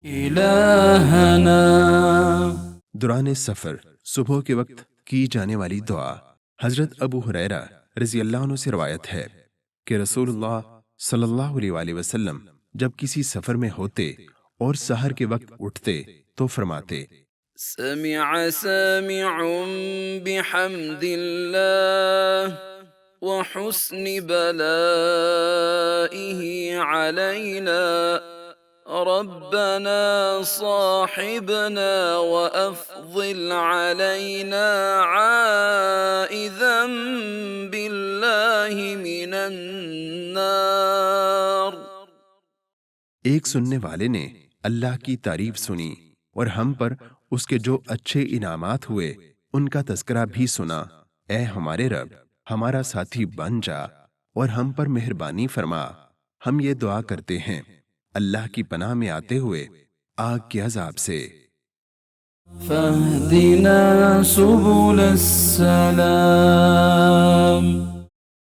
إلهنا. دوران سفر صبح کے وقت کی جانے والی دعا۔ حضرت ابو ہریرہ رضی اللہ عنہ سے روایت ہے کہ رسول اللہ صلی اللہ علیہ وآلہ وسلم جب کسی سفر میں ہوتے اور سحر کے وقت اٹھتے تو فرماتے: سمع سامع بحمد الله وحسن بلائه علينا ربنا صاحبنا وأفضل علينا عائذا بالله من النار۔ ایک سننے والے نے اللہ کی تعریف سنی اور ہم پر اس کے جو اچھے انعامات ہوئے ان کا تذکرہ بھی سنا۔ اے ہمارے رب، ہمارا ساتھی بن جا اور ہم پر مہربانی فرما۔ ہم یہ دعا کرتے ہیں اللہ کی پناہ میں آتے ہوئے آگ کے عذاب سے۔ فاهدنا سبل السلام۔